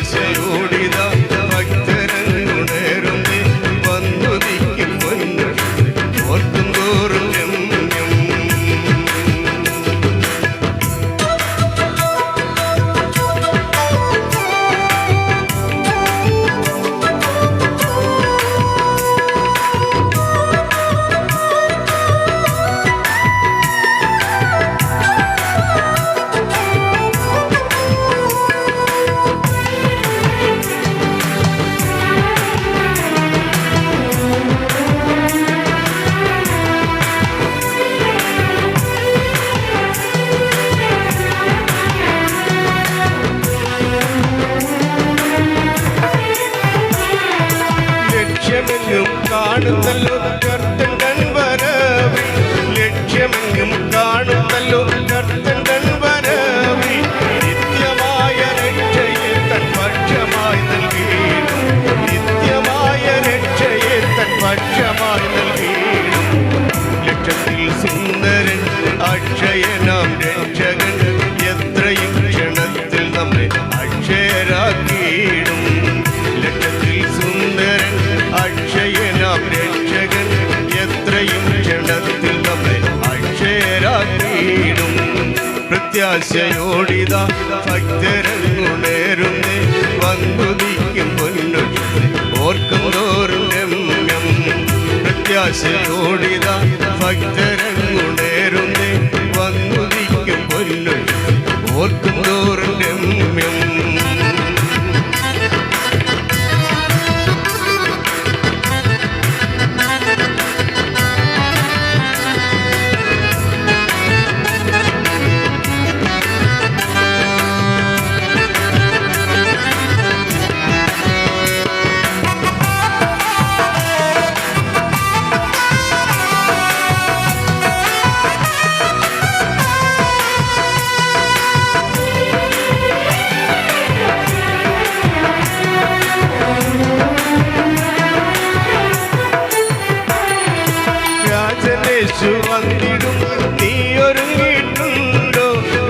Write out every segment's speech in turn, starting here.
പ്രത്യാശയോടിത ഭക്തരങ്ങുണേറുന്നേ വന്നുദിക്കും പൊന്നു ഓർക്കും തോറും രമ്യം. കാണുന്നല്ലോ കർത്തൻ വരവി, ലക്ഷ്യമെങ്ങും കാണുന്നല്ലോ കർത്തൻ വരവി. നിത്യമായ രക്ഷയെ തൻ പക്ഷമായി നൽകിയിടും, നിത്യമായ രക്ഷയെ തൻ പക്ഷമായി നൽകിയിടും. ലക്ഷത്തിൽ സുന്ദരൻ അക്ഷയനാം രക്ഷകൻ എത്രയും ക്ഷണത്തിൽ നമ്മെ അക്ഷയരാക്കിയിടും. ലക്ഷത്തിൽ സുന്ദരൻ അക്ഷയനാം രക്ഷകൻ എത്രയും ക്ഷണത്തിൽ നമ്മെ അക്ഷയരാക്കിയിടും. പ്രത്യാശയോടിത ഭക്തരങ്ങുണേറുന്നേ വന്നുദിക്കും പൊന്നു ഓർക്കും തോറും രമ്യം. പ്രത്യാശയോടിത ഭക്തരങ്ങുണേറുന്നേ വന്നുദിക്കും പൊന്നു ഓർക്കും തോറും രമ്യം. രാജനേശു വന്നിടും നീ ഒരുങ്ങിയിട്ടുണ്ടോ,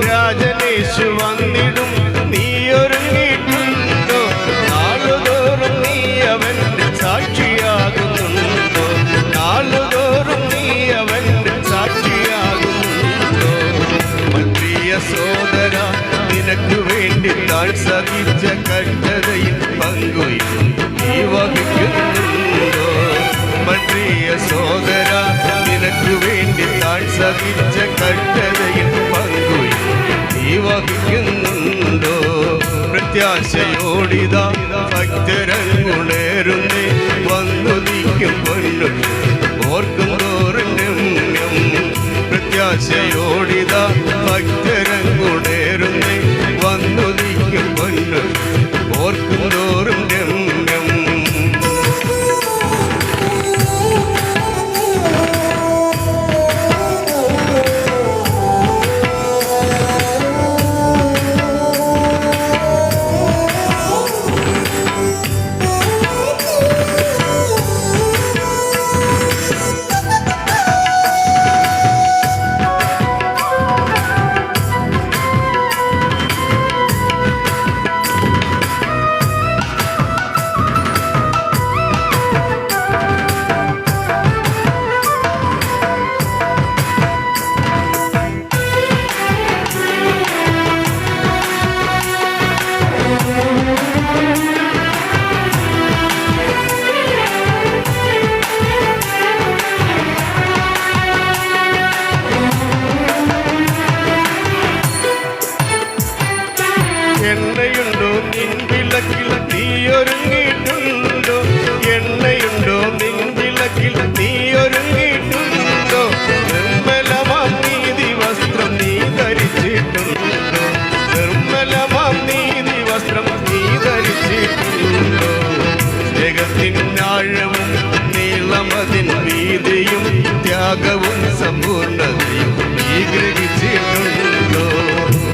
രാജനേശു വന്നിടും നീ ഒരുങ്ങിയിട്ടുണ്ടോ. നാളുതോറും നീ അവൻ്റെ സാക്ഷിയാകുന്നുണ്ടോ, നാളുതോറും നീ അവൻ്റെ സാക്ഷിയാകുന്നുണ്ടോ. പ്രിയ സോദര നിനക്കു വേണ്ടി താൻ സഹിച്ച കഷ്ടതയിൽ പങ്കുയും നീ വഹിക്കുന്നുണ്ടോ. പ്രിയ സോദര നിനക്കു വേണ്ടി താൻ സഹിച്ച കഷ്ടതയിൽ പങ്കുയും നീ വഹിക്കുന്നുണ്ടോ. പ്രത്യാശയോടിത ഭക്തരങ്ങുണേറുന്നേ വന്നുദിക്കും പൊന്നു ഓർക്കും തോറും രമ്യം. പ്രത്യാശയോടിത ഭക്തരങ്ങുണേറുന്നേ വന്നുദിക്കും പൊന്നു ഓർക്കും തോറും രമ്യം. എണ്ണയുണ്ടോ നിൻ വിളക്കിൽ നീ ഒരുങ്ങിയിട്ടുണ്ടോ, എണ്ണയുണ്ടോ നിൻ വിളക്കിൽ നീ ഒരുങ്ങിയിട്ടുണ്ടോ. നിർമ്മലമാം നീതി വസ്ത്രം നീ ധരിച്ചിട്ടുണ്ടോ, നിർമ്മലമാം നീതി വസ്ത്രം നീ ധരിച്ചിട്ടുണ്ടോ. സ്നേഹത്തിൻ ആഴവും നീളമതിൻ വീതിയും ത്യാഗവും സമ്പൂർണ്ണതയും നീ ഗ്രഹിച്ചിട്ടുണ്ടോ.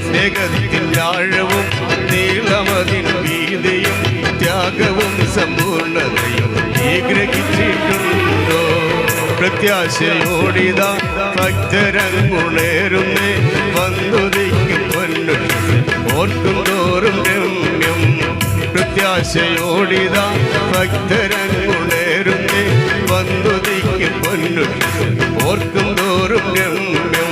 സ്നേഹത്തിൻ ആഴവും നീളമതിൻ വീതിയും ത്യാഗവും സമ്പൂർണ്ണതയും നീ ഗ്രഹിച്ചിട്ടുണ്ടോ. പ്രത്യാശയോടിത ഭക്തരങ്ങുണേറുന്നേ വന്നുദിക്കും പൊന്നു ഓർക്കും തോറും രമ്യം. പ്രത്യാശയോടിതാ ഭക്തരങ്ങുണേരുന്നേ വന്നുദിക്കും പൊന്നു ഓർക്കും തോറും രമ്യം.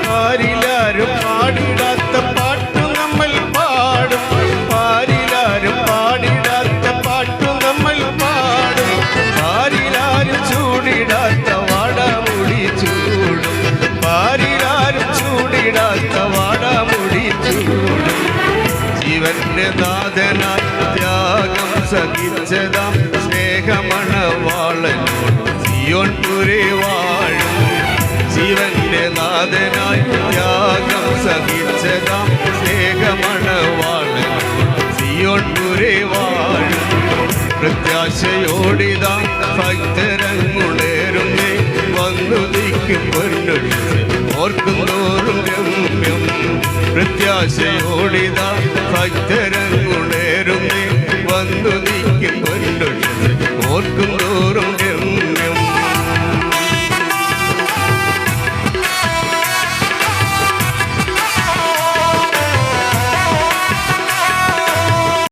പാരിലാരും പാടിടാത്ത പാട്ടു നമ്മൾ പാടും, പാരിലാരും പാടിടാത്ത പാട്ടു നമ്മൾ പാടും, പാരിലാരും ചൂടിടാത്ത വാടാമുടി ചൂടും, പാരിലാരും ചൂടിടാത്ത വാടാമുടി ചൂടും. ജീവന്റെ നാഥനായി ത്യാഗം സഹിച്ചതാം സ്നേഹമണവാളനോട് സിയോൻ പുരേ വാഴും. ജീവന്റെ നാഥനായി ത്യാഗം സഹിച്ചതാം സ്നേഹമണവാളൻ സിയോൻ പുരേ വാഴും. പ്രത്യാശയോടിതാ ഭക്തരങ്ങുണേരുന്നേ വന്നുദിക്കും പൊന്നൊഴിച്ച് ഓർക്കും തോറും രമ്യം. പ്രത്യാശയോടിതാ ഭക്തരങ്ങുണ